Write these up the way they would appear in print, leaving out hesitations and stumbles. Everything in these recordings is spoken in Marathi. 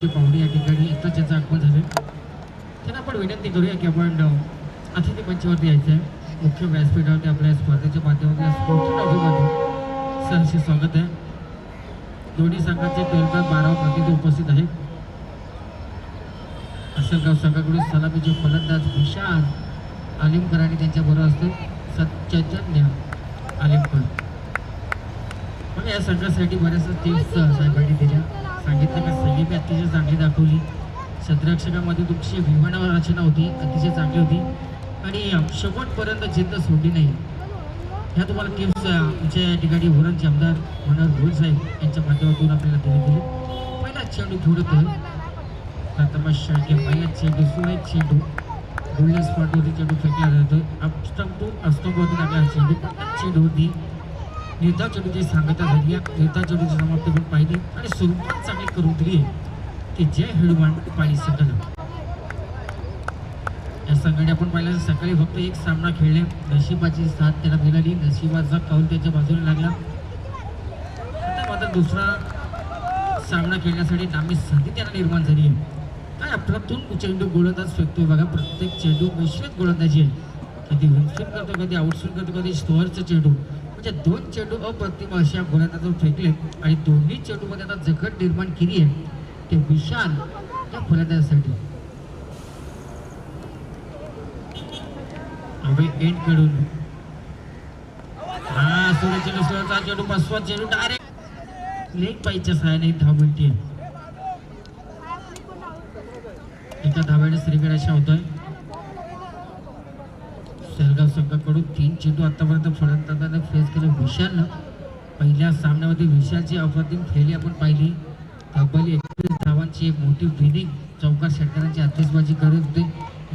पाहुणे या ठिकाणी इथं ज्याचं आगमन झालं त्यांना आपण विनंती करूया की आपण अतिथी मंचावरती यायचं आहे. मुख्य व्यासपीठावरती आपल्या स्पर्धेच्या माध्यमातून स्पोर्ट्स ट्रॉफीमध्ये सहर्ष स्वागत आहे. दोन्ही संघाचे 12 प्रतिनिधी उपस्थित आहेत. असलगाव संघाकडून सलामीचे फलंदाज विशाल आलिमकर आणि त्यांच्याबरोबर असतात सत्यजन्य आलिमकर. मग या संघासाठी बऱ्याचशा टिप्स साहेबांनी दिल्या. सांगितलं का संयमी अतिशय चांगली दाखवली. क्षेत्ररक्षकामध्ये तुमची विमानावर रचना होती, अतिशय चांगली होती आणि शेवटपर्यंत जिद्द सोडली नाही. ह्या तुम्हाला टिप्स आमच्या या ठिकाणी वरणचे आमदार मनोहर भोज साहेब यांच्या माध्यमातून आपल्याला दिले गेले. पहिला चेंडू खेळत प्रथम शेळके, पहिला चेंडू सुरेख चेंडू गोल्डन स्पॉटवरती चेंडू फेकला जातो. स्टंप टू स्टंपवरती टाकला चेंडू. चेंडूवरती निर्धाव चेंडूची सांगता झाली. निर्धाव चेंडूची समाप्ती पण पाहिली आणि सुरुवात चांगली करून दिली की जय हनुमान पाणी संघाला. या संघाने आपण पाहिलं सकाळी फक्त एक सामना खेळले, नशिबाची साथ त्यांना मिळाली, नशिबाचा कौल त्यांच्या बाजूने लागला. आता मात्र दुसरा सामना खेळण्यासाठी नामी संधी त्यांना निर्माण झाली आहे. काय अप्रतून चेंडू गोलंदाज फेकतोय बघा. प्रत्येक चेंडू मिश्रित गोलंदाजी आहे. कधी विनस्विंग करतो, कधी आउटस्विंग करतो, कधी स्टोअरचे चेंडू. म्हणजे 2 चेंडू अप्रतिम अशा गोलंदाजावर फेकले आणि दोन्ही चेंडूमध्ये आता जखट निर्माण केली आहे ते विशाल या फलंदाजासाठी. एंड कडून हा सूर्यचेंडू सुरचा चेंडू 5वा चेंडू डायरेक्ट लेग पाईच्या सहाय्याने धाव मिळते. एका धाव्याने श्रीगड अशा होतोय. सेलगाव संघाकडून 3 चेंडू आतापर्यंत फलंदाजाने फेस केलं विशालनं. पहिल्या सामन्यामध्ये विशालची अप्रतिम खेळी आपण पाहिली. तब्बल 21 धावांची एक मोठी विनिंग चौकार षटकारांची आतिषबाजी करत होते.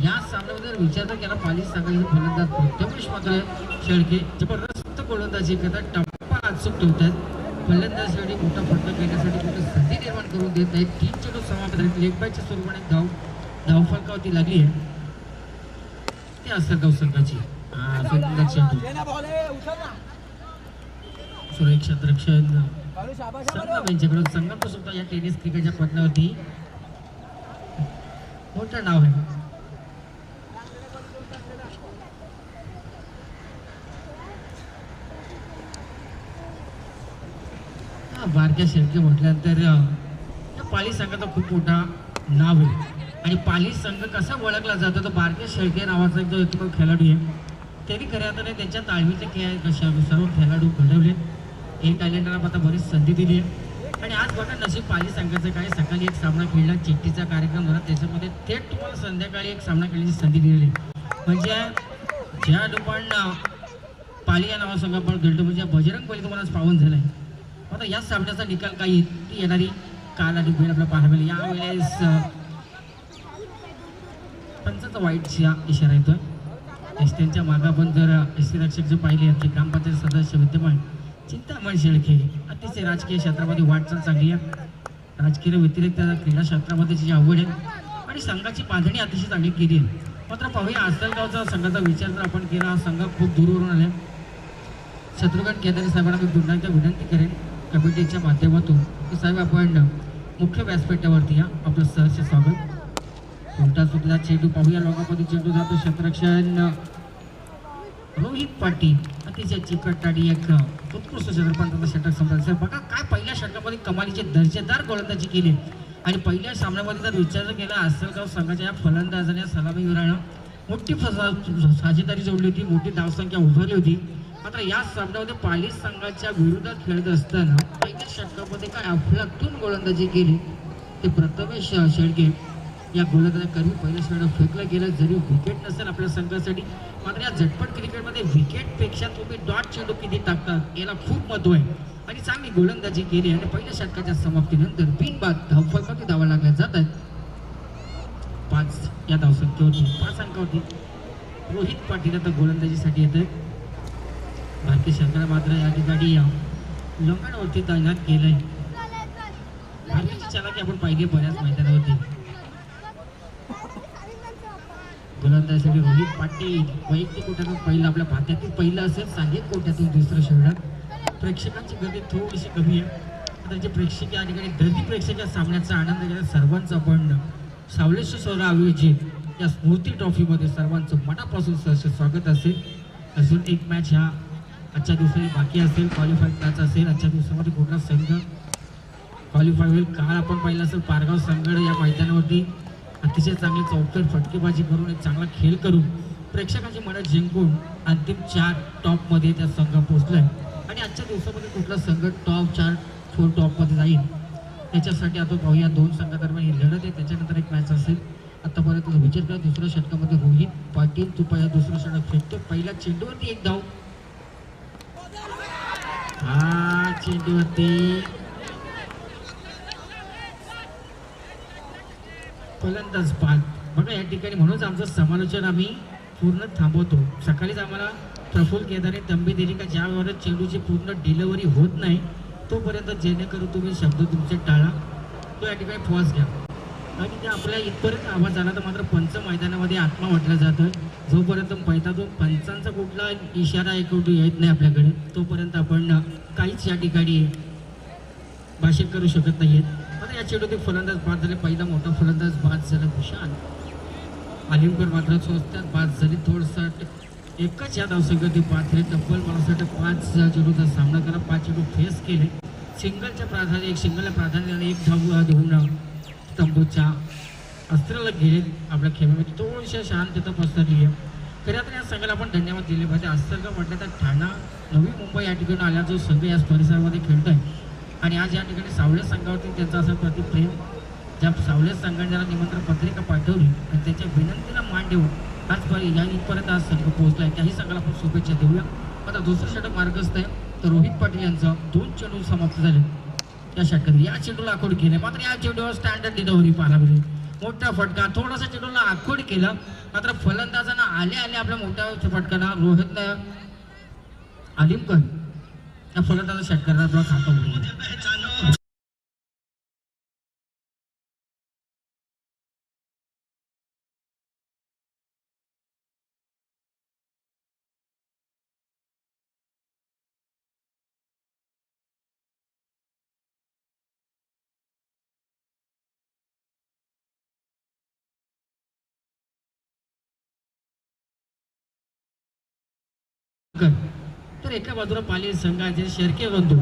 या सामन्यामध्ये जर विचार तर केला पाली सांगायचे फलंदाज प्रथमेश मात्र शेळके जबरदस्त गोलंदाजी करतात. टप्पा अचूक ठेवतात. फलंदाजासाठी मोठा फटका घेण्यासाठी मोठी संधी निर्माण करून देत आहेत. 3 चेंडू समाप्त झाले. लेग बायच्या स्वरूपाने धावफलकावरती लागली आहे ते असलगाव संघाची. सुरेख क्षेत्ररक्षण यांच्याकडून संघात सुद्धा या टेनिस क्रिकेटच्या पटण्यावरती मोठं नाव आहे. बारक्या शेळके म्हटल्यानंतर या पाली संघाचा खूप मोठा नाव आहे. आणि पाली संघ कसा ओळखला जातो तर बारक्या शेळके नावाचा जो एक खेळाडू आहे त्यांनी खऱ्या अर्थाने त्यांच्या ताळमीचे खेळ सर्व खेळाडू घडवले. एक आयलंडला आता बरीच संधी दिली आहे. आणि आज बघा नशीब पाली संघाचं काय, सकाळी एक सामना खेळला, चिठ्ठीचा कार्यक्रम झाला, त्याच्यामध्ये थेट तुम्हाला संध्याकाळी एक सामना खेळण्याची संधी दिलेली. म्हणजे ज्या लोकांना पाली या नावा संघ आपण खेळतो म्हणजे बजरंग बली तुम्हाला पावन झालाय. आता या सामन्याचा निकाल काय ती येणारी काल आणि वेळ आपल्याला पाहायला मिळेल. यावेळेस पंचाचा वाईट इशारा येतोय. त्यांच्या मागे आपण जर एसटी रक्षक जे पाहिले आमचे ग्रामपंचायत सदस्य विद्यमान चिंतामण शेळके अतिशय राजकीय क्षेत्रामध्ये वाटचाल चांगली आहे. राजकीय व्यतिरिक्त क्रीडा क्षेत्रामध्ये जी आवड आहे आणि संघाची बांधणी अतिशय चांगली केली आहे. मात्र पाहूया आसलगावचा संघाचा विचार जर आपण केला, हा संघ खूप दूरवरून आले. शत्रुघ्न केदारी साहेबांना मी पुन्हा एकदा विनंती करेन कमिटीच्या माध्यमातून की साहेब आपण मुख्य व्यासपीठावरती या, आपलं सहर्ष स्वागत. उलटा सुटला चेंडू पाहूया. लोकांमध्ये चेंडू जातो. क्षेत्ररक्षण रोहित पाटील अतिशय चिकटणारी एक उत्कृष्ट क्षेत्रपंथाचा षटक संपला. बघा काय पहिल्या षटकामध्ये कमालीचे दर्जेदार गोलंदाजी केली. आणि पहिल्या सामन्यामध्ये जर विचार केला आसलगाव संघाच्या या फलंदाजाने सलामीवीरानं मोठी साजेदारी जोडली होती, मोठी धावसंख्या उभारली होती. मात्र या सामन्यामध्ये पाली संघाच्या विरोधात खेळत असताना पहिल्या षटकामध्ये काय अफलातून गोलंदाजी केली ते प्रथमेश शेळके या गोलंदाजाकरवी पहिल्या षटक फेकलं गेलं. जरी विकेट नसेल आपल्या संघासाठी, मात्र या झटपट क्रिकेटमध्ये विकेटपेक्षा तुम्ही डॉट चेंडू किती टाकतात याला खूप महत्त्व आहे. आणि चांगली गोलंदाजी केली आणि पहिल्या षटकाच्या समाप्तीनंतर बिनबाद धावफलकावरती धावा लागल्या जात आहेत. 5 या धावसंख्येवरती 5 अंकावरती रोहित पाटील आता गोलंदाजीसाठी येत आहेत. भारतीय संघाला मात्र या ठिकाणी लंगडवरती तैनात केलंय. भारतीची चालाकी आपण पाहिली बऱ्याच मैदानावरती. गोलंदाजीसाठी रोहित पाटील वैयक्तिक कोट्यातून पहिलं, आपल्या भारतातील पहिलं असेल, सांघिक कोट्यातून दुसरं षटक. प्रेक्षकांची गर्दी थोडीशी कमी आहे. आता मात्रचे प्रेक्षक या ठिकाणी दर्दी प्रेक्षक या सामन्याचा आनंद घेतात. सर्वांचं आपण सावलेश्वर आयोजित या स्मृती ट्रॉफीमध्ये सर्वांचं मनापासून सहर्ष स्वागत असेल. अजून एक मॅच ह्या आजच्या दिवसाची बाकी असेल. क्वालिफाय मॅच असेल. आजच्या दिवसामध्ये कुठला संघ क्वालिफाय होईल. काल आपण पाहिलं असेल पारगाव संघ या मैदानावरती अतिशय चांगली चौकर फटकेबाजी करून एक चांगला खेळ करून प्रेक्षकांची मनं जिंकून अंतिम 4 टॉपमध्ये त्या संघ पोहोचलाय. आणि आजच्या दिवसामध्ये कुठला संघ टॉप 4 टॉपमध्ये जाईल त्याच्यासाठी आता पाहूया. 2 संघादरम्यान ही लढत आहे. त्याच्यानंतर एक मॅच असेल. आतापर्यंत विचार करा दुसऱ्या षटकामध्ये रोहित पाटील तुपया दुसरं षटक फेकतो. पहिल्या चेंडूवरती एक धाव. हा चेंडूवरती फलंदाज बाद. बघा या ठिकाणी म्हणूनच आमचं समालोचन आम्ही पूर्ण थांबवतो. सकाळीच आम्हाला प्रफुल्ल केदारने तंबी दिली का ज्यावर चेंडूची पूर्ण डिलिव्हरी होत नाही तोपर्यंत जेणेकरून तुम्ही शब्द तुमचे टाळा. तो या ठिकाणी पॉज घ्या. आणि ते आपल्या इथपर्यंत आवाज आला तर मात्र पंच मैदानामध्ये आत्मा म्हटलं जातं. जोपर्यंत पैतातून पंचांचा कुठला इशारा ऐकून येत नाही आपल्याकडे तोपर्यंत आपण काहीच या ठिकाणी भाषण करू शकत नाहीत. आता या चेंडूत फलंदाज बाद झाले. पहिला मोठा फलंदाज बाद झाला विशाल आलिमकर मात्र स्वस्तात बाद झाली. थोडंसं एकच या धावसंख्येत पाच तब्बल मला वाटतं 5 चेंडूचा सामना करा. 5 चेंडू फेस केले. सिंगलच्या प्राधान्य एक सिंगलला प्राधान्याने एक धाव देऊन तंबूच्या अस्त्राला गेले. आपल्या खेळामध्ये थोडीशी शांतता पसरली आहे. खऱ्या तर या संघाला आपण धन्यवाद दिले पाहिजे. अस्त्र म्हटलं तर ठाणा नवी मुंबई या ठिकाणी आल्या जो संघ या परिसरामध्ये खेळत आहे आणि आज या ठिकाणी सावळे संघावरती त्यांचा असं प्रतिप्रेम ज्या सावळे संघाने ज्याला निमंत्रण पत्रिका पाठवली आणि त्याच्या विनंतीला मान देऊन आजपर्यंत या इथपर्यंत आज संघ पोहोचला आहे. त्याही संघाला आपण शुभेच्छा देऊया. आता दुसरं षटक मार्गस्थ आहे तर रोहित पाटील यांचं 2 चेंडू समाप्त झाले या षटकात. या चेंडूला आखोड केले मात्र या चेंडूवर स्टँडर्ड डिलिव्हरी पाहायला मिळेल. मोठा फटका थोडासा चेंडूला आखोड केलं मात्र फलंदाजांना आले आपल्या मोठ्या फटकाला रोहितला आलिमकर या फलंदाजा षटकाला आपला खाता उडवला. तर एका बाजूला पाली संघाचे शेरके बंधू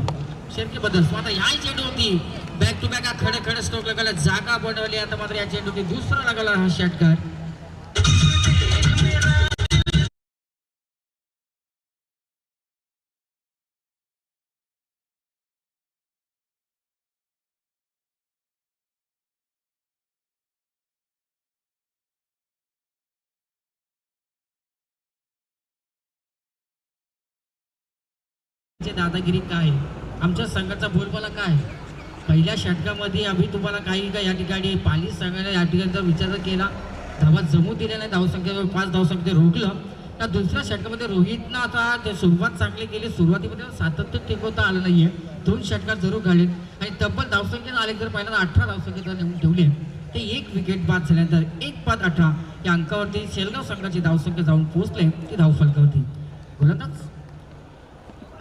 शेरके बदल आता या चेंडू होती बॅक टू बॅक खडे खडे स्ट्रोक लगायला जागा बनवली. आता मात्र या चेंडू होती दुसरा लगाला हा षटकार. दादागिरी काय आमच्या संघाचा बोलबाला काय पहिल्या षटकामध्ये आम्ही तुम्हाला काही का या ठिकाणी पाली संघाने या ठिकाणचा विचार केला. धावा जमू दिल्या नाही. धावसंख्येवर 5 धावसंख्येत रोखलं. त्या दुसऱ्या षटकामध्ये रोहितनं आता सुरुवात चांगली केली. सुरुवातीमध्ये सातत्य टिकवता आलं नाहीये. 2 षटकार जरूर घाले आणि तब्बल धावसंख्येत आले तर पहिल्यांदा 18 धावसंख्येत नेऊन ठेवले. ते 1 विकेट बाद झाल्यानंतर 1-5-18 या अंकावरती शेलगाव संघाची धावसंख्या जाऊन पोहोचले. ती धावफलकावरती गोलंदाज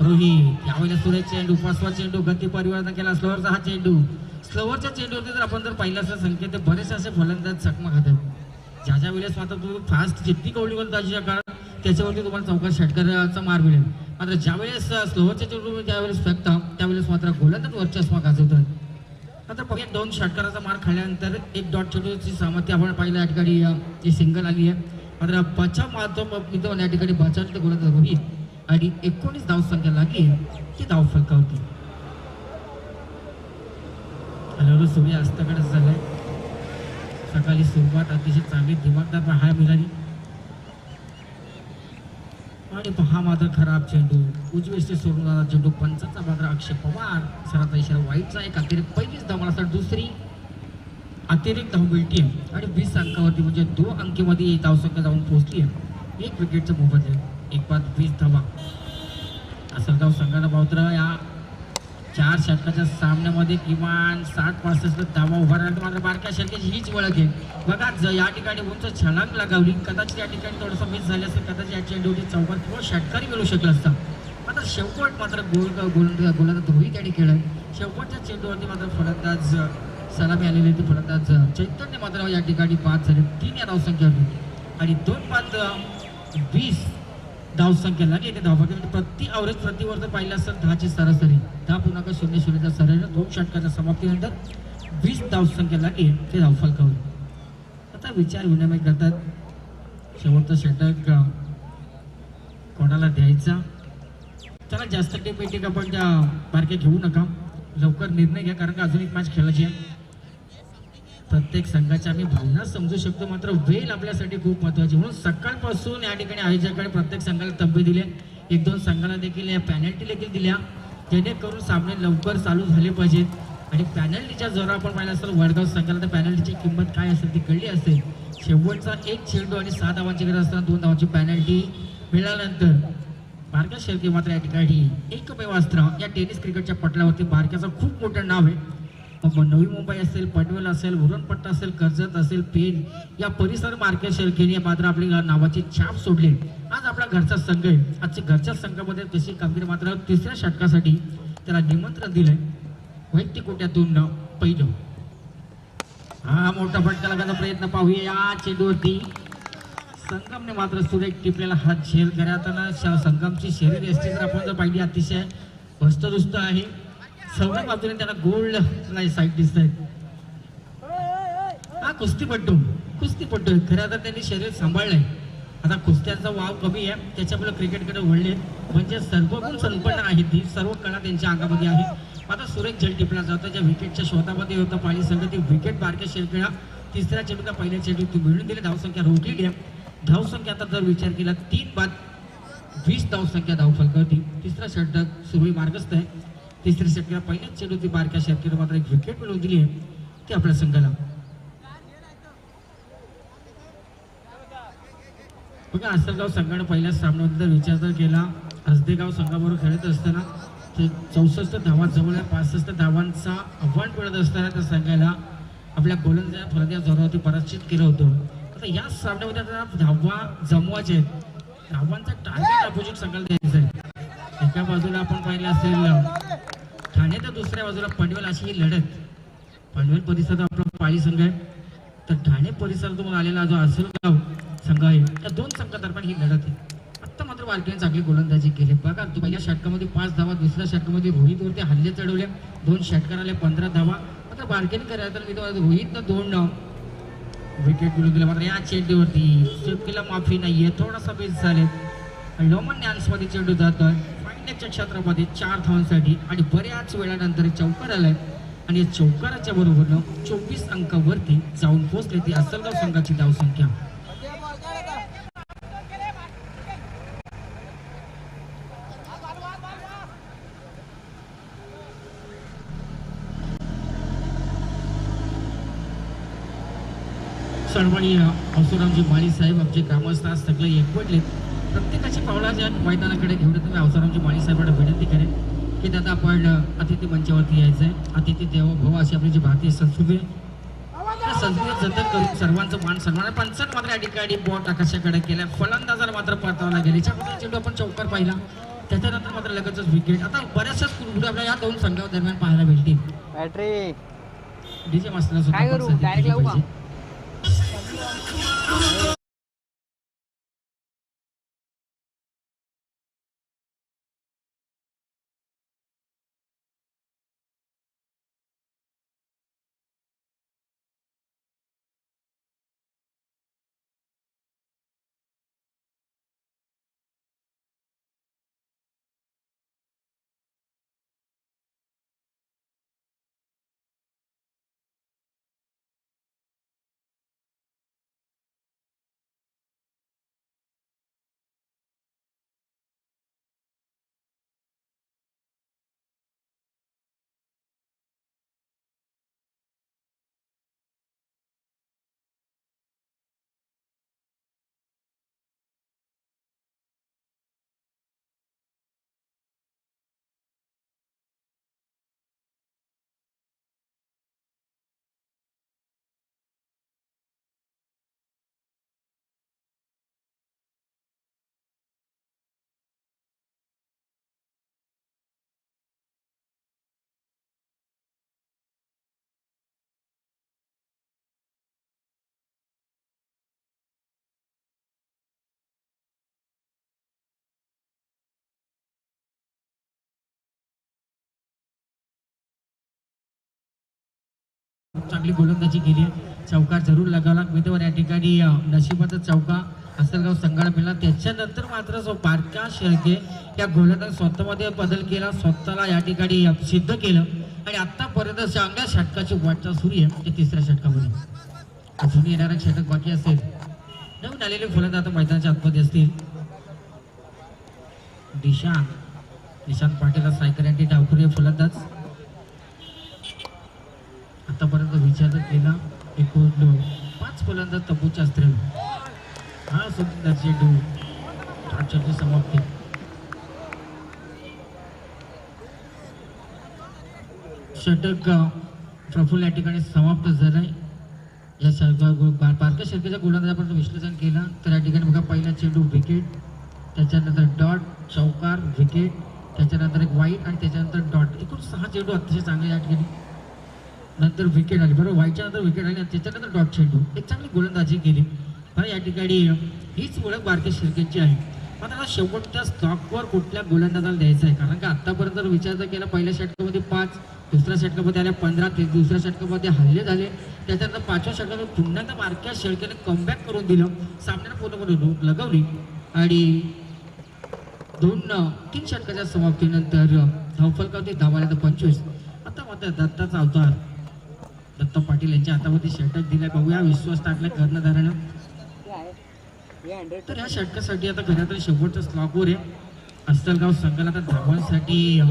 रोहित यावेळेला सुरेश चेंडू 5वा चेंडू गती परिवर्तन केला. स्लोवरचा हा चेंडू स्लोवरच्या चेंडूवरती जर आपण जर पाहिलं असं संख्येत बरेचसे असे फलंदाज चकमक खातात. ज्या वेळेस मात्र तुम्ही फास्ट जितकी कवडी गोलंदाजीच्या काळात त्याच्यावरती तुम्हाला चौकार षटकाराचा मार मिळेल. मात्र ज्यावेळेस स्लोवरच्या चेंडू ज्यावेळेस फेकता त्यावेळेस मात्र गोलंदाज वर्चस्व गाजवतात. आता बघा 2 षटकाराचा मार खाल्ल्यानंतर 1 डॉट चेंडूची सामर्थ्य आपण पाहिलं या ठिकाणी जी सिंगल आली आहे. मात्र बचाव मारतो या ठिकाणी बचावले गोलंदाज रोहित आणि 19 धावसंख्या लागली ती धावफलकावरती. हळूहळू सूर्य अस्ताकडे झालाय. सकाळी सुरुवात अतिशय चांगली दिमागदार पाहायला मिळाली आणि पहा मात्र खराब चेंडू उजवेष्टी सोडून जाणार चेंडू. पंचाचा मात्र अक्षय पवार सराचा इशारा वाईटचा. एक अतिरिक्त पहिलीच धाव मला दुसरी अतिरिक्त धाव मिळते आणि 20 अंकावरती म्हणजे 2 अंकीमध्ये धावसंख्या जाऊन पोहोचली आहे. 1 विकेटचं मोबदले 1-20 धावा. असरगाव संघाला पावत्र या 4 षटकाच्या सामन्यामध्ये किमान 60-65 धावा उभा राहिला. मात्र बारक्या षटकाची हीच ओळख आहे. बघा या ठिकाणी उंच छलांग लगावली. कदाचित या ठिकाणी थोडंसं मिस झाले असेल. कदाचित या चेंडूची चौकार किंवा षटकारी मिळू शकला असता. मात्र शेवट मात्र गोलंदाज रोहित यांनी केलं. शेवटच्या चेंडूवरती मात्र फलंदाज सलामी आलेले ते फलंदाज चैतन्य मात्र या ठिकाणी बाद झाले 3 या धावसंख्या होती आणि 2 बाद 20 धावसंख्या लागली. धावसंख्या म्हणजे प्रति अवरेज प्रति ओव्हर पाहिलं असेल 10ची सरासरी 10.00 सरासरी 2 षटकाच्या समाप्तीनंतर 20 धावसंख्या लागली ते धावफलकावर. आता विचार विनिमय करतात शेवटचं षटक कोणाला द्यायचा. त्याला जास्त टेप आपण त्या बारक्या घेऊ नका, लवकर निर्णय घ्या कारण का अजून एक मॅच खेळायची आहे. प्रत्येक संघाच्या आम्ही भावना समजू शकतो, मात्र वेळ आपल्यासाठी खूप महत्वाची. म्हणून सकाळपासून या ठिकाणी आयोजकांनी प्रत्येक संघाला तब्बे दिले, 1-2 संघाला देखील पॅनल्टी देखील दिल्या जेणेकरून सामने लवकर चालू झाले पाहिजेत. आणि पॅनल्टीच्या जोरावर आपण पाहिलं असेल वडगाव संघाला तर पॅनल्टीची किंमत काय असेल ती कळली असेल. शेवटचा एक चेंडू आणि 6 धावांची गरज असताना 2 धावांची पॅनल्टी मिळाल्यानंतर बारक्या शेळके मात्र या ठिकाणी एकमेव अस्त्र. या टेनिस क्रिकेटच्या पटलावरती बारक्याचं खूप मोठं नाव आहे. मग नवी मुंबई असेल, पनवेल असेल, उरणपट्टा असेल, कर्जत असेल, पेन या परिसर बारक्या शेळकेने मात्र आपली नावाची छाप सोडली. आज आपला घरचा संघ आहे. आजच्या घरच्या संघामध्ये तशी कामगिरी मात्र तिसऱ्या षटकासाठी त्याला निमंत्रण दिलंय वैयक्तिक कोट्यातून पहिलं. हा मोठा फटका लागण्याचा प्रयत्न पाहूया. या चेंडूवरती संगमने मात्र सुरेख टिपलेला हात झेल करताना संगमची शरीर एसटी जर आपण जर पाहिली अतिशय वस्तुदुस्त आहे. सगळ्या बाजूने त्याला गोल्ड साईड दिसत आहेत. हा कुस्तीपट्टू खरं तर त्यांनी शरीर सांभाळलंय. आता कुस्त्यांचा वाव कमी आहे त्याच्यामुळे क्रिकेटकडे वळले, म्हणजे सर्वगुण संपन्न आहेत. ती सर्व कला त्यांच्या अंगामध्ये आहे. आता सुरेख झेल टिपला जातो ज्या विकेटच्या शोधामध्ये होतं पाली संघ. ती विकेट बारक्या शेळकेला तिसऱ्या चेंडूला पहिल्या चेंडू मिळून दिली. धावसंख्या रोखलेली आहे. धावसंख्या आता जर विचार केला 3 बाद 20 धावसंख्या धावफलकावरती तिसरा षटक सुरळीत मार्गस्थ आहे. तिसऱ्या षटकाला पहिल्याच चेंडूची बारक्या शेळकेला मात्र एक विकेट मिळवून दिली आहे ती आपल्या संघाला. बघा आसलगाव संघाने पहिल्या सामन्याबद्दल विचार जर केला, हसदेगाव संघाबरोबर खेळत असताना ते 64 धावा जवळ 65 धावांचा आव्हान मिळत असताना त्या संघाला आपल्या गोलंदाज फलंदाज जोरावरती पराजित केलं होतं. आता या सामन्यामध्ये धावा जमवायचे आहेत. धावांचा टार्गेट अपोजिट संघाला द्यायचं आहे. एका बाजूला आपण पाहिलं असेल ठाणे तर दुसऱ्या बाजूला पनवेल अशी ही लढत. पनवेल परिसरात आपला पाली संघ आहे तर ठाणे परिसरातून आलेला जो आसलगाव संघ आहे त्या 2 संघादरम्यान ही लढत आहे. आता मात्र बारकेने चांगली गोलंदाजी केली. बघा पहिल्या षटकामध्ये 5 धावा, दुसऱ्या षटकामध्ये रोहितवरती हल्ले चढवले, 2 षटकार आले 15 धावा. मात्र बारकेने करायला तर रोहितनं 2 विकेट मिळून दिले. मात्र या चेंडूवरती स्विफ्टीला माफी नाहीये, थोडासा मिस झाले. लोमन मध्ये चेंडू जातोय फायनलच्या क्षेत्रामध्ये 4 धावांसाठी आणि बऱ्याच वेळानंतर चौकार आलाय आणि या चौकाराच्या बरोबरनं 24 अंकावरती जाऊन पोहोचले ती आसलगाव संघाची धावसंख्या. सन्माननीय अवसरामजी माळी साहेब आमचे ग्रामस्थ आज सगळे एकवटलेत. प्रत्येकाची पावलाच्या मैदानाकडे घेऊन तुम्ही अवसरामजी माळी साहेबांना विनंती करेन की दादा आपण अतिथी मंचावरती यायचं आहे. अतिथी देवो भव अशी आपली जी भारतीय संस्कृती त्या संस्कृती जतन करून सर्वांचं मान सन्मान. पंचायत मात्र या ठिकाणी बॉट आकाशाकडे केल्या. फलंदाजाला मात्र परतावला गेल्याच्या चेंडू आपण चौकार पाहिला, त्याच्यानंतर मात्र लगेचच विकेट. आता बऱ्याचशाच कुरबुरी आपल्या या 2 संघादरम्यान पाहायला मिळतील. बॅटरी डीजे मास्टरला सुद्धा चांगली गोलंदाजी केली आहे. चौकार जरूर लगावला मित्रांनो. या ठिकाणी नशिबाचा चौका असलगाव संघाला मिळाला. त्याच्यानंतर मात्र जो बारक्या शेळके या गोलंदाज स्वतःमध्ये बदल केला, स्वतःला या ठिकाणी सिद्ध केलं आणि आतापर्यंत चांगल्या षटकाची वाटचाल सुरू आहे ते तिसऱ्या षटकामध्ये. अजून येणारा षटक बाकी असेल. नवीन आलेले फलंदाज आता मैदानाच्या आतमध्ये असतील. निशांत पाटील स्ट्रायकर यांनी डावखुरी फलंदाज. आतापर्यंत विचार केला एकूण 5 फलंदाज तंबूच्या अस्त्रेल. हा सुंदर चेंडू चर्चेची समाप्ती. षटक प्रफुल्ल या ठिकाणी समाप्त झालंय. या बारक्या षटकाच्या गोलंदाजापर्यंत विश्लेषण केलं तर या ठिकाणी बघा पहिला चेंडू विकेट, त्याच्यानंतर डॉट, चौकार, विकेट, त्याच्यानंतर एक वाईट आणि त्याच्यानंतर डॉट. एकूण 6 चेंडू अतिशय चांगले या ठिकाणी. नंतर विकेट आली बरोबर, वाईटच्या नंतर विकेट आली आणि त्याच्यानंतर डॉट चेंडू. एक चांगली गोलंदाजी केली. पण या ठिकाणी हीच ओळख बारक्या षटकांची आहे. पण आता शेवटच्या स्टॉकवर कुठल्या गोलंदाजाला द्यायचं आहे, कारण का आतापर्यंत जर विचार केला पहिल्या षटकामध्ये 5, दुसऱ्या षटकामध्ये आल्या 15, दुसऱ्या षटकामध्ये हल्ले झाले, त्याच्यानंतर 5व्या षटकामध्ये पुन्हा त्या बारक्या षटकाने कमबॅक करून दिलं, सामन्याला पूर्णपणे रोख लगावली आणि 2-3 षटकाच्या समाप्तीनंतर धावफलकावरती धावा आल्या तर 25. आता मात्र दत्ताचा अवतार दत्ता पाटील यांच्या हातामध्ये षटक दिलाय. बघूया विश्वास टाकलाय कर्णधारानं. तर या षटकासाठी आता खरं तर शेवटच्या स्लॉकवर आहे असलगाव संघाला. आता धावांसाठी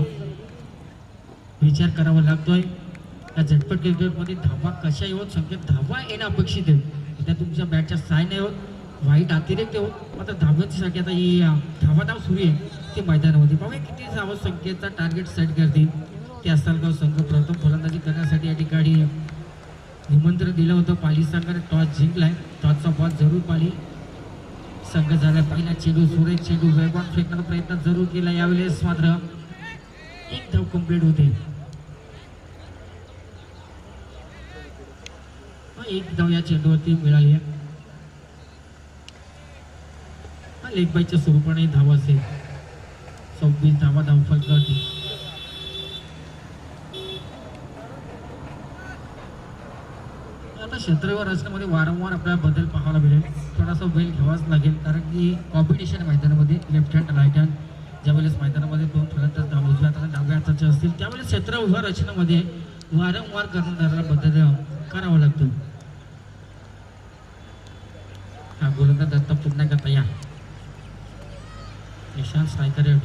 विचार करावा लागतोय. या झटपट क्रिकेटमध्ये धावा कशा येऊन संख्येत धावा येणं अपेक्षित आहे. त्या तुमच्या बॅटच्या साय नाही होत, वाईट अतिरिक्त होत. आता धावांसाठी आता ही धावाधाव सुरू आहे ते मैदानामध्ये. पाहूया किती धावा संख्येचा टार्गेट सेट करतील ते असलगाव संघ. प्रथम फलंदाजी करण्यासाठी या ठिकाणी निमंत्रण दिलं होतं. पाली संघाने टॉस जिंकलाय. टॉसचा बॉल जरूर पाली संघ झाला. पहिला चेंडू सुरेख चेंडू वेगवान फेकण्याचा प्रयत्न जरूर केला. यावेळेस मात्र एक धाव कंप्लीट होते. एक धाव या चेंडूवरती मिळाली आहे. लेग बायच्या स्वरूपाने धाव असेल. 26 धावा धावफलकावरती. आता क्षेत्रव्यूह रचनेमध्ये वारंवार आपल्याला बदल पाहायला मिळेल. थोडासा वेळ घ्यावाच लागेल, कारण की कॉम्पिटिशन मैदानामध्ये लेफ्ट हँड राईट हँड ज्यावेळेस मैदानामध्ये 2 फलंदाज उजव्या हाताने डाव्या हाताचे असतील त्यावेळेस क्षेत्रव्यूह रचनेमध्ये वारंवार कर्णधाराला बदल करावा लागतो. हा गोलंदाज दत्ता पुन्हा एकदा तयार. निशांत स्ट्रायकर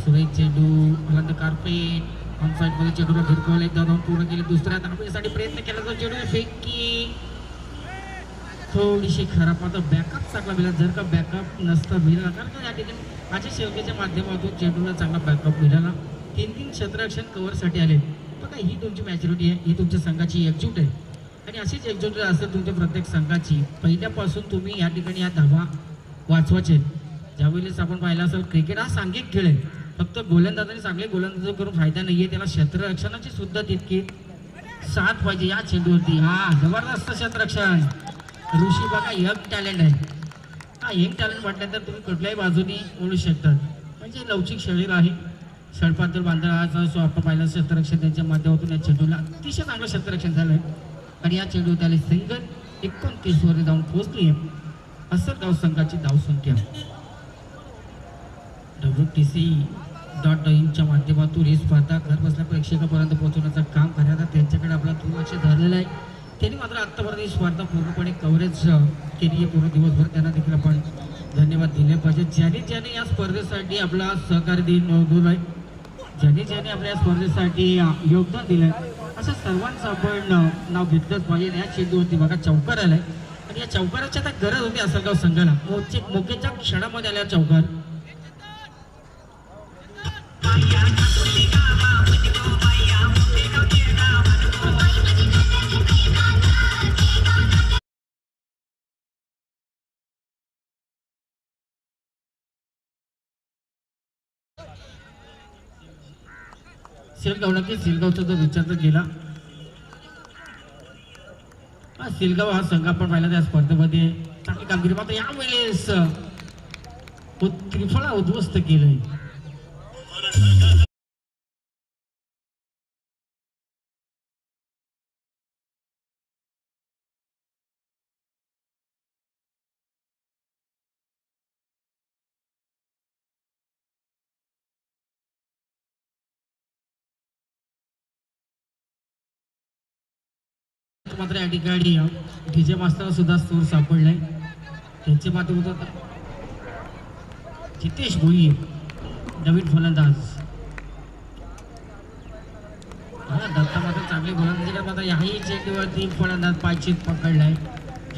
सुरेख चेंडू फलंदाज कार्पेट ऑन साइड मध्ये चेंडूला भिरकवलं. एकदा धाव पूर्ण केली. दुसऱ्या धावेसाठी प्रयत्न केला तर चेंडू फेकी थोडीशी खराब. आता बॅकअप चांगला मिळाला. जर का बॅकअप नसता मिळाला, कारण का या ठिकाणी माझ्या शेवटीच्या माध्यमातून चेंडूला चांगला बॅकअप मिळाला. 3 क्षेत्ररक्षण कव्हरसाठी आले. बघा ही तुमची मॅच्युरिटी आहे, ही तुमच्या संघाची एकजूट आहे आणि अशीच एकजूट असेल तुमच्या प्रत्येक संघाची. पहिल्यापासून तुम्ही या ठिकाणी या धावा वाचवायचे. ज्यावेळेस आपण पाहिलं असेल क्रिकेट हा सांघिक खेळ आहे. फक्त गोलंदाजाने चांगले गोलंदाज करून फायदा नाहीये, त्याला क्षेत्ररक्षणाची सुद्धा तितकी साथ पाहिजे. या चेंडूवरती हा जबरदस्त क्षेत्ररक्षण. ऋषी बघा यंग टॅलेंट आहे. हा यंग टॅलेंट म्हटल्यानंतर तुम्ही कुठल्याही बाजूनी बोलू शकतात. म्हणजे लवचिक शरीर आहे. षडपातळ बांधळाचा जो आपण पाहिला क्षेत्ररक्षण त्यांच्या माध्यमातून या चेंडूला अतिशय चांगलं क्षेत्ररक्षण झालंय आणि या चेंडू त्याला सिंगल 29 वर जाऊन पोहोचली आहे. असलगाव संघाची धावसंख्या WTC.in माध्यमातून ही स्पर्धा घर बसल्या प्रेक्षकापर्यंत पोहोचवण्याचं काम करण्याचा त्यांच्याकडे आपला दुर्लक्ष धरलेलं आहे. त्यांनी मात्र आत्तापर्यंत ही स्पर्धा पूर्णपणे कव्हरेज केली आहे. पूर्ण दिवसभर त्यांना देखील आपण धन्यवाद दिले पाहिजे. ज्याने या स्पर्धेसाठी आपला सहकारी दिन नोंदवलाय, ज्याने आपल्या स्पर्धेसाठी योगदान दिलंय, असं सर्वांचं आपण नाव घेतलंच पाहिजे. या चेंडूवरती बघा चौकार आलाय आणि या चौकाराची आता गरज होती असलगाव संघाला. मोकेच्या क्षणामध्ये आल्या चौकार. सिलगाव नक्की सिलगावचा जर विचार तर केला, सिलगाव हा संघ आपण पाहिला त्या स्पर्धेमध्ये चांगली कामगिरी मात्र यावेळेस त्रिफळा उद्ध्वस्त केलंय. मात्र या ठिकाणी डीजे मास्टर सुद्धा सूर सापडलाय. त्यांचे माध्यमातून जितेश भोई नवीन फलंदाज. दत्ता मात्र चांगले गोलंदाजी करत मात्र याही चेंडूवरती फलंदाज पायचीत पकडलाय.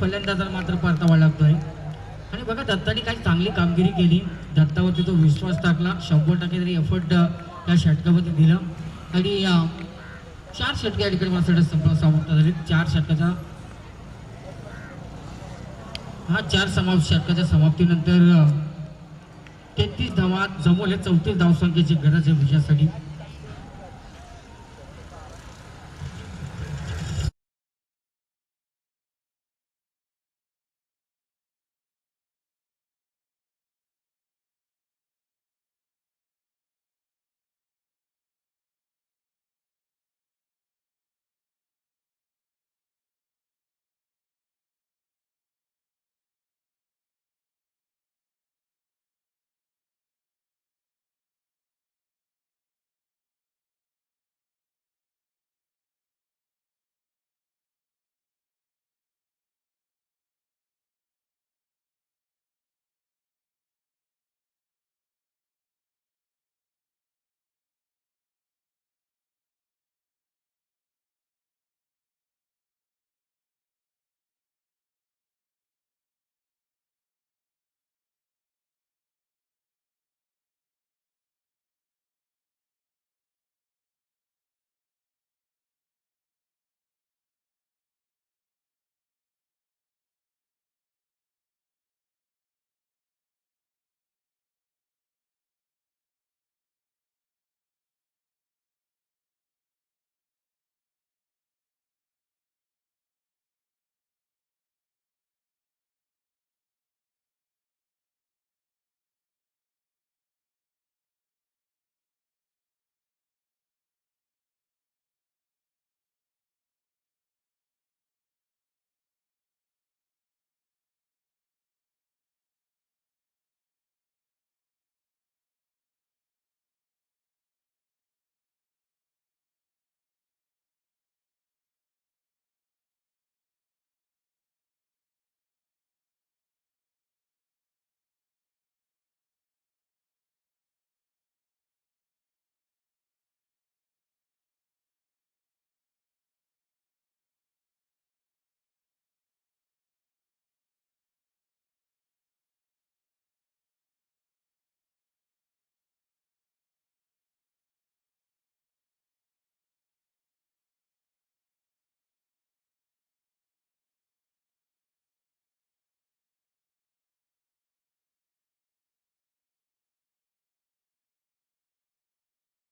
फलंदाजाला मात्र परतावा लागतोय. आणि बघा दत्ताने काही चांगली कामगिरी केली. दत्तावरती तो विश्वास टाकला. 100% तरी एफर्ट त्या षटकामध्ये दिलं आणि 4 षटके या ठिकाणी मला समाप्त झाले. 4 षटकाचा 4 षटकाच्या समाप्तीनंतर 33 धावा जमवल्या. 34 धावसंख्येची गरज आहे विजयासाठी.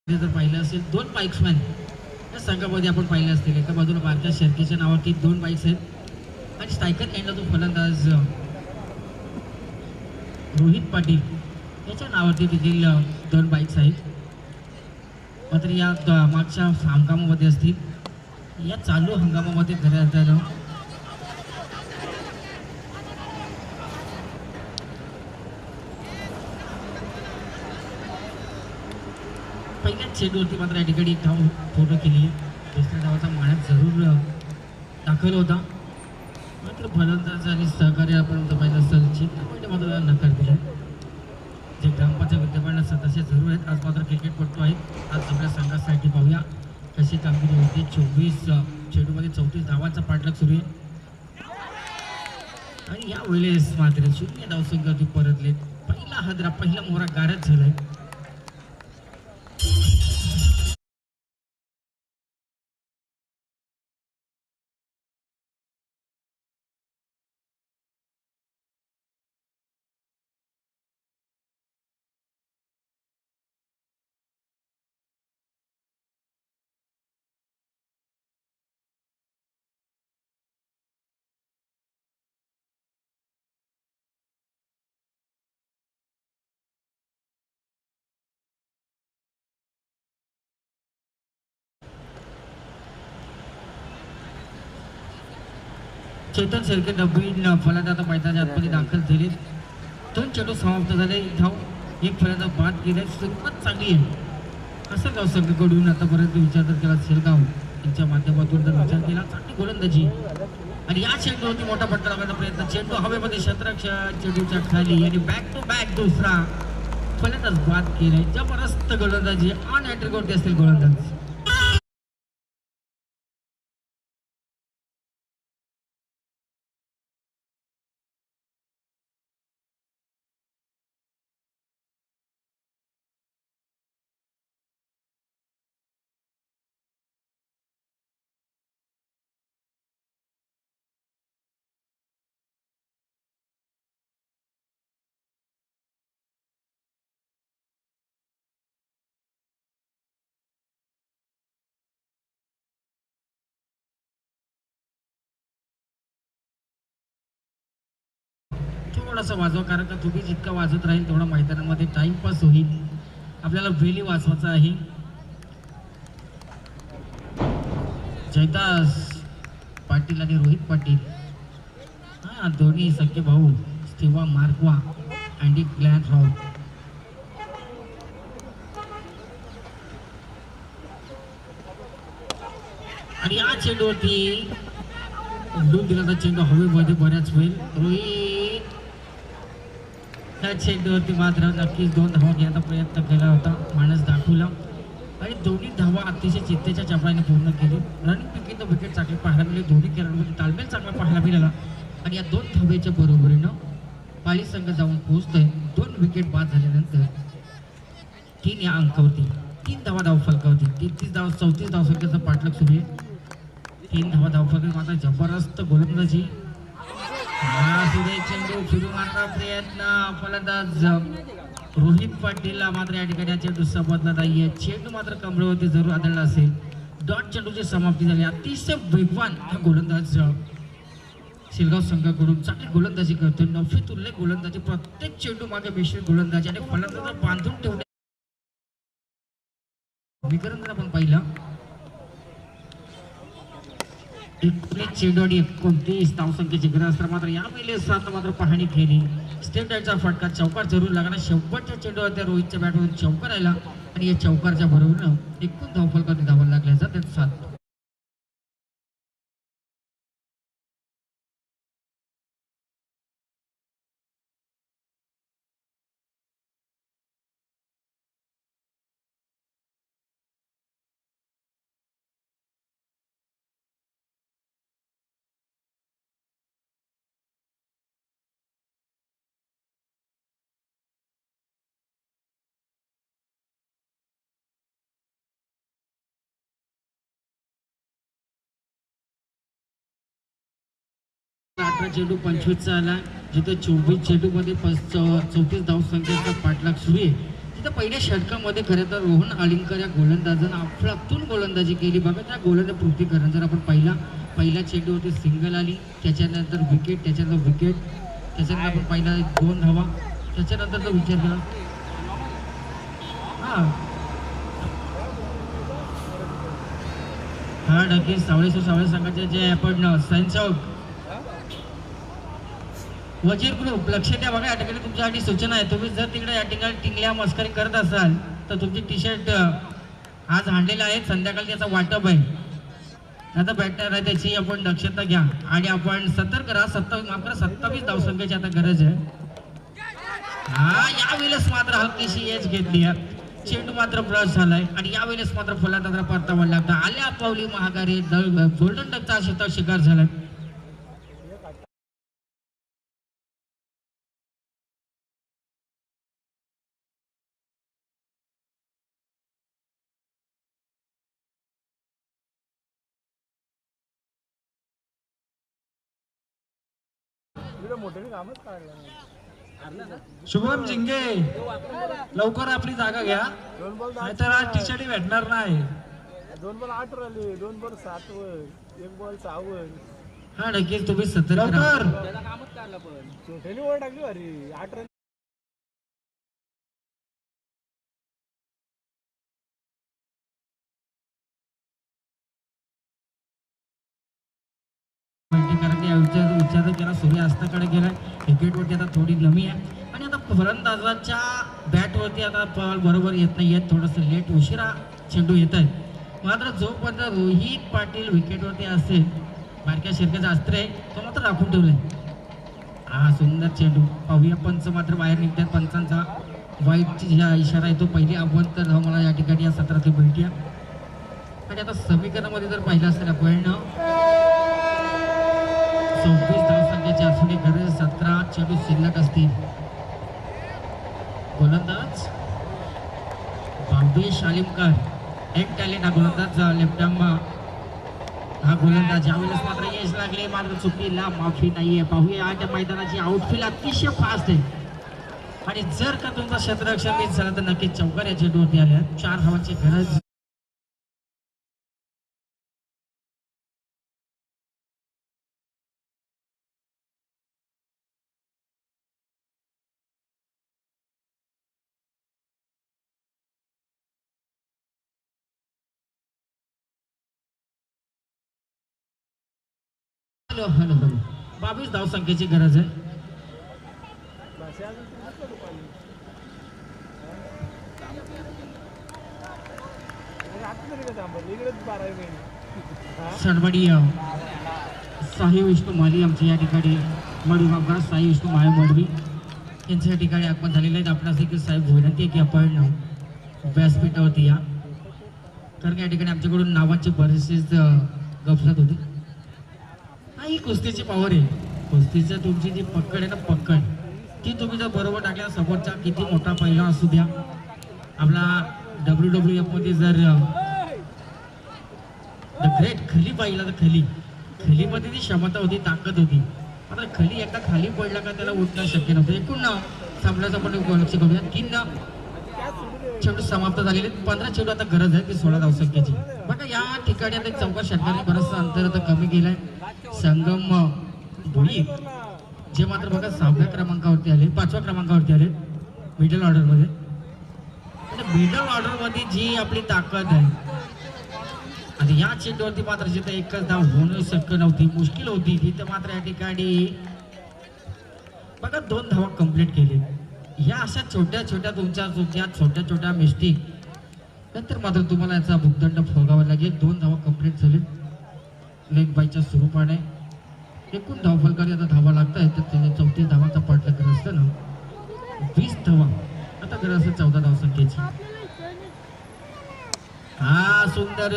जर पाहिलं असेल 2 बाईक्समॅन या संघामध्ये आपण पाहिलं असतील. एका बाजूला बारक्या शर्कीच्या नावावरती 2 बाईक्स आहेत आणि स्ट्रायकर एंडला जो फलंदाज रोहित पाटील याच्या नावावरती देखील 2 बाईक्स आहेत. मात्र या मागच्या हंगामामध्ये असतील. या चालू हंगामामध्ये खऱ्या अर्थानं पहिल्याच चेंडूवरती मात्र या ठिकाणी एक धाव फोटो केली आहे. दुसऱ्या धावाचा मानक जरूर दाखल होता. मात्र फलंदाज आणि सहकार्य आपण पाहिलं असेल चिंतामणी मात्र नकार दिला. जे ग्रामपंचायत विद्यमान सदस्य जरूर आहेत. आज मात्र क्रिकेटपटू आहेत. आज आपल्या संघासाठी पाहूया कशी कामगिरी होती. 24 चेंडूमध्ये 34 धावांचा पाठलाग सुरू आहे आणि या वेळेस मात्र 0 धावसंख्यावरती परतलेत. पहिला हादरा पहिला मोहरा गारच झालाय. चेतन शेळके नवीन फलंदाज मैदानाच्या आतमध्ये दाखल झाले. 2 चेंडू समाप्त झाले. एक धाव, एक फलंदाज बाद गेले. सुरुवात चांगली आहे. असं गाव संघाकडून आतापर्यंत विचार जर केला शेलगाव यांच्या माध्यमातून जर विचार केला चांगली गोलंदाजी गोलंदाजी आणि या चेंडूवरती मोठा फटका लागण्याचा प्रयत्न. चेंडू हवेमध्ये क्षेत्ररक्षक चेंडूच्या खाली आणि बॅक टू बॅक दुसरा फलंदाज बाद केलाय. जबरदस्त गोलंदाजी ऑन हॅट्रिक वरती असतील गोलंदाज. थोडासा वाजवा कारण का तुम्ही जितका वाजत राहील तेवढा मैदानामध्ये टाइमपास होईल. आपल्याला वेली वाजवायचा आहे. जयदास पाटील आणि रोहित पाटील हा दोन्ही सख्खे भाऊ स्टीवा मार्कवा अँडी ग्लॅन राव. आणि या चेंडूवरती उडून दिला चेंडू हवेमध्ये बऱ्याच वेळ. रोहित त्या चेंडूवरती मात्र नक्कीच 2 धावा घेण्याचा प्रयत्न केला होता. माणस दाखवला आणि दोन्ही धावा अतिशय चित्तेच्या चपळाने पूर्ण केली. रनिंग पिकिंग विकेट चांगली पाहायला मिळाली. दोन्ही खेळाडूंमध्ये ताळमेळ चांगला पाहायला मिळाला आणि या 2 धावेच्या बरोबरीनं पाली संघ जाऊन पोहोचतोय. 2 विकेट बाद झाल्यानंतर 3 या अंकावरती 3 धावा धावफलकावरती 33 धाव 34 धावसंख्येचा पाठलाग सुरू आहे. 3 धावा धावफलक मात्र जबरदस्त गोलंदाजी. चेंडू फिरून मारण्याचा प्रयत्न. फलंदाज रोहित पाटीलला मात्र या ठिकाणी चेंडू समजला नाहीये. चेंडू मात्र कमरेवरती जरूर आदळला असेल. डॉट चेंडूची समाप्ती झाली. अतिशय वेगवान हा गोलंदाज शिलगाव संघाकडून चांगली गोलंदाजी करतोय. नफीतुल्य गोलंदाजी. प्रत्येक चेंडू मागे मिश्रित गोलंदाजी आणि फलंदाज बांधून ठेवणे विकरण आपण पाहिलं. 19 चेंडू आणि 29 धावसंख्येची गरज तर मात्र यावेळी 7 मात्र पाहणी केली. स्टेप डायचा फटका चौकार जरूर लागला. शेवटच्या चेंडूवर त्या रोहितच्या बॅटवरून चौकार आला आणि या चौकारच्या बरोबरनं एकूण धावफलकावरती धावा लागल्याचा त्याचा 7. चेंडू 25चा आला. जिथे 24 चेंडूमध्ये 34 धावसंख्येचा पाठलाग सुरू आहे. तिथं पहिल्या षटकामध्ये खरं तर रोहन अलिंकर या गोलंदाजानं अफलातून गोलंदाजी केली. बघा त्या गोलंदाज पृथ्वीकरण जर आपण पहिल्या चेंडूवरती सिंगल आली. त्याच्यानंतर विकेट. त्याच्यानंतर विकेट. त्याच्यानंतर आपण पहिला 2 धावा. त्याच्यानंतर तो विचार केला हा नक्कीच सावळे संघाचे जे आपण संचक वजीर ग्रुप लक्ष द्या. बघा या ठिकाणी तुमच्यासाठी सूचना आहे. तुम्ही जर तिकडे या ठिकाणी टिंगल्या मस्करी करत असाल तर तुमची टी-शर्ट आज आणलेला आहे. संध्याकाळी त्याचा वाटप आहे. आता बॅटर आहे त्याची आपण दक्षता घ्या आणि आपण सतर्क राहा. 27 धावसंख्येची आता गरज आहे. यावेळेस मात्र हलकीशी एज घेतली आहे. चेंडू मात्र ब्रश झालाय आणि यावेळेस मात्र फलंदाजाला परतावा लागला. आल्या पावली महागारी गोल्डन डकचा शतक शिकार झालाय. शुभम जिंगे लवकर आपली जागा घ्या नाहीतर आज टी शर्ट भेटणार नाही. 2 बॉल 8 वर आले. 2 बॉल 7 वर. 1 बॉल 6 वर. हा नक्कीच तुम्ही सतर्क लवकर त्याला कामच काढला. पण छोट्याने वर टाकली अरे 8 रन. विचार केला. सूर्यास्ताकडे गेलाय. विकेटवरती आता थोडी नमी आहे आणि आता फलंदाजाच्या बॅटवरती आता बॉल बरोबर येत नाही. थोडंसं लेट उशिरा चेंडू येत आहे. मात्र जोपर्यंत रोहित पाटील विकेटवरती असेल बारक्या शिरक्याचा अस्त्र आहे तो मात्र राखून ठेवलाय. हा सुंदर चेंडू पाहूया. पंच मात्र बाहेर निघतात. पंचांचा वाईटची ज्या इशारा आहे तो पहिली आव्हान तर धाव मला या ठिकाणी या सत्रातील भेटूया. आणि आता समीकरणामध्ये जर पाहिलं असेल आपण 26 धावसंख्येची असूनही गरज 17 चेंडू शिल्लक असतील. गोलंदाज भावेश आलिमकर एक टॅलेंट हा गोलंदाज लेफ्ट आर्म हा गोलंदाज यावेळेस मात्र यश लागले मात्र चुकीला माफी नाहीये. पाहूया या मैदानाची आउटफील्ड अतिशय फास्ट आहे आणि जर का तुमचा क्षेत्ररक्षण मिस झाला तर नक्कीच चौकार या चेंडूवरती आल्या. 4 धावांची गरज. हॅलो हॅलो हॅलो 22 धावसंख्येची गरज आहे. भाषा अजून तुम्हीच करू पाहिजे. आता तरी का थांबवलं इकडेच 12 महिने. सडबडी साई विष्णू माली आमच्या या ठिकाणी मडवी गावकर साई विष्णू माळे मडवी यांच्या या ठिकाणी आगमन झालेले आहेत. आपणास देखील साहेब विनंती आहे की आपण व्यासपीठावरती या, कारण या ठिकाणी आमच्याकडून नावांची बरेचसेच गफलत होती. हा ही कुस्तीची पॉवर आहे. कुस्तीचं तुमची जी पकड आहे ना पकड ती तुम्ही जर बरोबर टाकल्या समोरचा किती मोठा पहिला असू द्या. आपला WWF मध्ये जर द ग्रेट खली पाहिला तर खलीमध्ये ती क्षमता होती, ताकद होती. मात्र खली एकदा खाली पडला का त्याला उठणं शक्य नव्हतं. एकूण सामन्याचं आपण लक्ष करूया. 3 चेंडू समाप्त झालेले. 15 चेंडू आता गरज आहे ती 16 धावसंख्येची. बघा या ठिकाणी आता 4 षटकांनी बरंचसं अंतर आता कमी केलंय. संगम भोई जे मात्र बघा 6व्या क्रमांकावरती आले, 5व्या क्रमांकावरती आले मिडल ऑर्डरमध्ये. मिडल ऑर्डरमध्ये जी आपली ताकद आहे आणि या चेंडूवरती मात्र जिथं एकच धाव होणं शक्य नव्हती, मुश्किल होती, तिथं मात्र या ठिकाणी बघा 2 धावा कंप्लीट केली. या अशा छोट्या छोट्या तुमच्या चुक्या छोट्या छोट्या मिस्टेक नंतर मात्र तुम्हाला याचा भुगदंड भोगावा लागेल. 2 धावा कंप्लीट झाले लेग बायच्या स्वरूपाने. एकूण धावफलकारी आता धावा लागत आहेत तर त्याने 34 धावांचा पाठलाग करत असताना 20 धावा आता गरज असेल 14 धावसंख्येची. हा सुंदर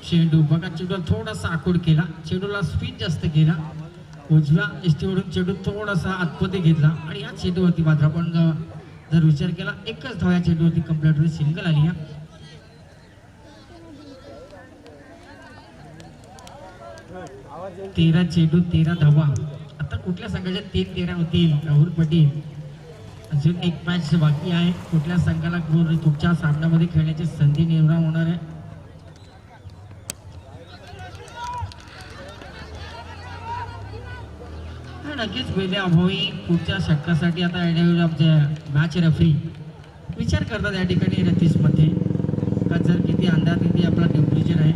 चेंडू बघा चेंडूला थोडासा आखूड केला, चेंडूला स्पीड जास्त केला, उजव्या एसटीवरून चेंडू थोडासा आतमध्ये घेतला आणि या चेंडूवरती मात्र आपण जर विचार केला एकच धाव या चेंडूवरती कंप्लीट सिंगल आली. 13 चेंडू 13 धावा. आता कुठल्या संघाच्या 3-13 होतील राहुल पटेल? अजून एक मॅच बाकी आहे. कुठल्या संघाला तुमच्या सामन्यामध्ये खेळण्याची संधी निर्माण होणार आहे? नक्कीच वेळे अभावी पुढच्या षटकासाठी आता आमच्या मॅच रेफरी विचार करतात या ठिकाणी 30मध्ये का जर किती अंदाज किती आपला टेम्परेचर आहे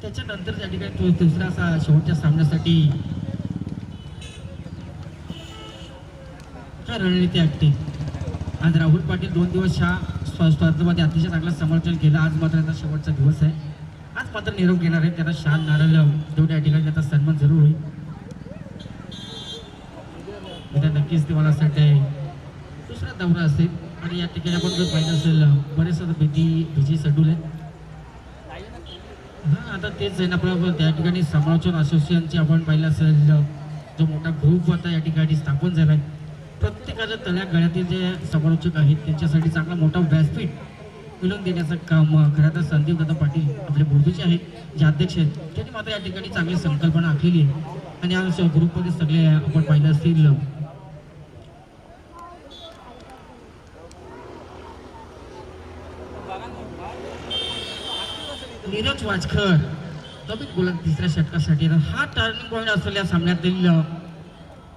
त्याच्यानंतर त्या ठिकाणी तो दुसरा शेवटच्या सामन्यासाठी रणनीती आखते. आज राहुल पाटील 2 दिवस ह्या स्पर्धेमध्ये अतिशय चांगलं समर्थन केलं. आज मात्र त्याचा शेवटचा दिवस आहे. आज मात्र निरोप घेणार आहे. त्याला शाल नारळ देऊन या ठिकाणी त्याचा सन्मान जरूर होईल. नक्कीच ते मला असं वाटतंय दुसरा दौरा असेल आणि या ठिकाणी आपण जर पाहिलं असेल बरेच बिजी शेड्यूल आहे. हां आता तेच आहे ना आपलं त्या ठिकाणी समालोचन असोसिएशनचे आपण पाहिलं असेल जो मोठा ग्रुप आता या ठिकाणी स्थापन झाला आहे. प्रत्येकाच्या तळ्या गळ्यातील जे समालोचक आहेत त्यांच्यासाठी चांगला मोठा व्यासपीठ मिळवून देण्याचं काम खरं तर संदीप दादा पाटील आपले बुर्दूचे आहेत जे अध्यक्ष आहेत त्यांनी मात्र या ठिकाणी चांगली संकल्पना आखलेली आहे. आणि या ग्रुपमध्ये सगळे आपण पाहिलं असतील नीरज वाजकर तबित गोलंदाज तिसऱ्या षटकासाठी. हा टर्निंग पॉईंट असलेल्या सामन्यातील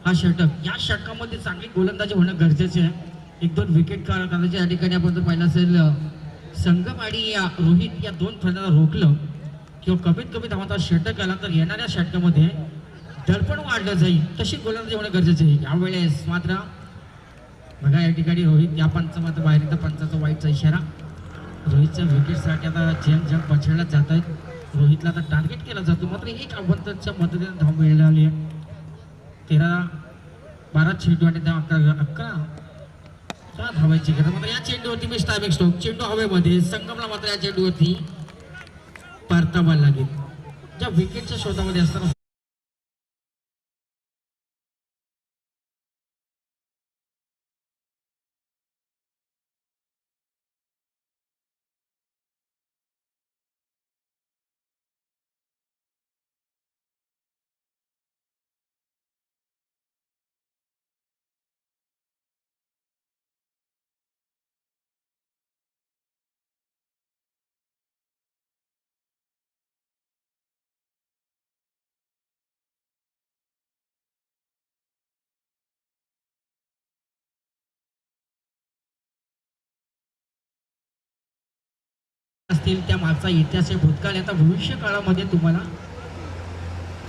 हा षटक या षटकामध्ये चांगली गोलंदाजी होणं गरजेचे आहे. 1-2 विकेट काढायचे या ठिकाणी आपण जर पाहिलं असेल संगम आणि रोहित या 2 फलंदाजांना रोखलं किंवा कमीत कमी धावांचा षटक आला तर येणाऱ्या षटकामध्ये दडपण वाढलं जाईल तशी गोलंदाजी होणं गरजेचं आहे. यावेळेस मात्र बघा या ठिकाणी रोहित या पंच मात्र बाहेर येतं. पंचाचा वाईटचा इशारा. रोहितच्या विकेटसाठी आता जंग पछाडला जात आहेत. रोहितला आता टार्गेट केला जातो, मात्र एक अवंतच्या मदतीने धाव मिळाली आहे. 13-12 चेंडू आणि 11 धावायची गरज. मात्र या चेंडूवरती मी टायमिंग स्टॉप, चेंडू हवेमध्ये संगमला मात्र या चेंडूवरती परतावा लागेल. ज्या विकेटच्या शोधामध्ये असताना असतील त्या मागचा इतिहास आहे, भूतकाळ आता भविष्य काळामध्ये तुम्हाला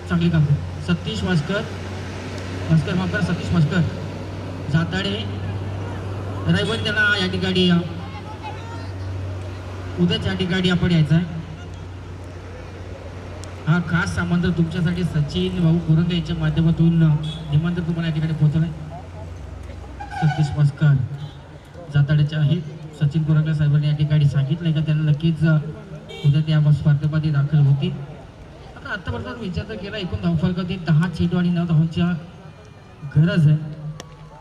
चांगली काम करेल. सतीश वास्कर सतीश वास्कर जाताडे ड्रायव्हर त्यांना या ठिकाणी उद्याच या ठिकाणी आपण यायचं आहे. हा खास सामंत तुमच्यासाठी सचिन भाऊ कुरंगे यांच्या माध्यमातून निमंत्रण तुम्हाला या ठिकाणी पोहोचवलंय. सतीश वास्कर जाताड्याचे आहेत. सचिन कुरंगे साहेबांनी या ठिकाणी सांगितलंय का त्यांना नक्कीच उद्या त्या स्पर्धेमध्ये दाखल होतील. आता आतापर्यंत विचार तर केला, एकूण धावफलकातील 10 चेंडू आणि 9 धावांच्या गरज आहे.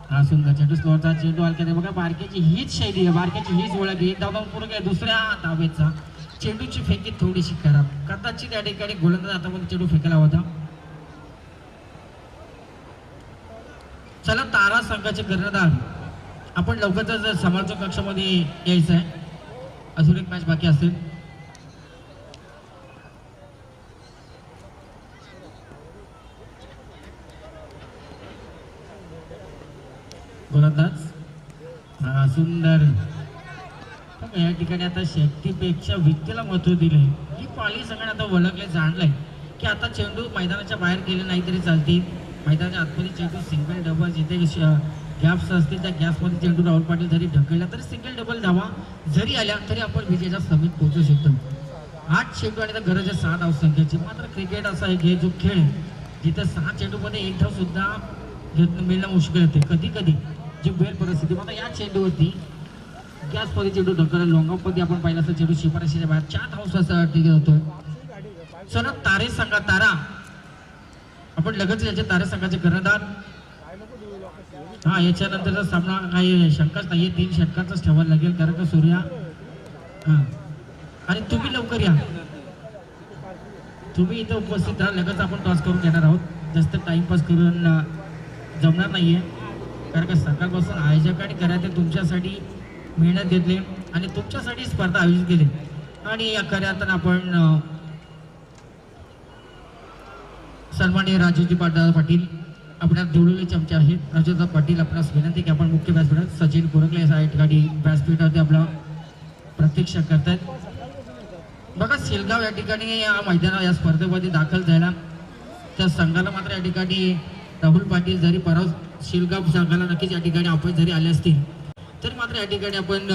हा सुंदर चेंडू स्लोअरचा चेंडू आला बघा. बारक्याची हीच शैली आहे, बारक्याची हीच ओळख आहे. एक धाव धावून पूर्ण केला. दुसऱ्या धावेचा चेंडूची फेकी थोडीशी खराब, कदाचित या ठिकाणी गोलंदाज हातामध्ये चेंडू फेकायला होता. चला तारा संघाचे कर्णधार आपण लवकरच समालोचक कक्षामध्ये यायचं आहे. अजून एक मॅच बाकी असेल. गोलंदाज हा सुंदर. या ठिकाणी आता शक्तीपेक्षा विद्येला महत्व दिले. ही पाळी सगळ्यांना आता ओळखले जाणलंय की आता चेंडू मैदानाच्या बाहेर गेले नाही तरी चालतील. मैदानाच्या आतमध्ये चेंडू सिंगल डबल जिथे गॅप्स असतील त्या गॅप्समध्ये चेंडू राहुल पाटील जरी ढकलला तरी सिंगल डबल धावा जरी आल्या तरी आपण विजयाच्या समीप पोहोचू शकतो. 8 चेंडू आणि गरज आहे 6 धावसंख्येची. मात्र क्रिकेट असा एक जो खेळ जिथे 6 चेंडूमध्ये 1 धाव सुद्धा मिळणं मुश्किल होते. कधी कधी जी बेल परिस्थिती. मात्र या चेंडूवरती गॅसमध्ये चेंडू ढकलला. लॉंगॉपमध्ये आपण पाहिलं असं चेंडू शिफारशीच्या बाहेर 4 धावसा टिकत होतोय. चला तारे संघा तारा आपण लगेच याचे तारे संघाचे कर्णधार. हा याच्यानंतरचा सामना काही शंकाच नाहीये, 3 षटकांचाच ठेवायला लागेल कारण का सूर्या हा आणि तुम्ही लवकर या. तुम्ही इथं उपस्थित राहा. लगेच आपण टॉस करून घेणार आहोत. जास्त टाइमपास करून जमणार नाहीये कारण का सकाळपासून आयोजकांनी करायचे तुमच्यासाठी मेहनत घेतली आणि तुमच्यासाठी स्पर्धा आयोजित केली. आणि या कार्यात आपण सन्माननीय राजूजी पाटील आपल्या जोडलेले चमचे आहेत. राजूदा पाटील आपणास विनंती की आपण मुख्य व्यासपीठात सचिन कुरंगले या ठिकाणी व्यासपीठावरती आपला प्रतीक्षा करतायत. बघा शेलगाव या ठिकाणी या मैदानात या स्पर्धेमध्ये दाखल झाला त्या संघाला मात्र या ठिकाणी राहुल पाटील जरी शेलगाव संघाला नक्कीच या ठिकाणी अपयश जरी आले असतील तरी मात्र या ठिकाणी आपण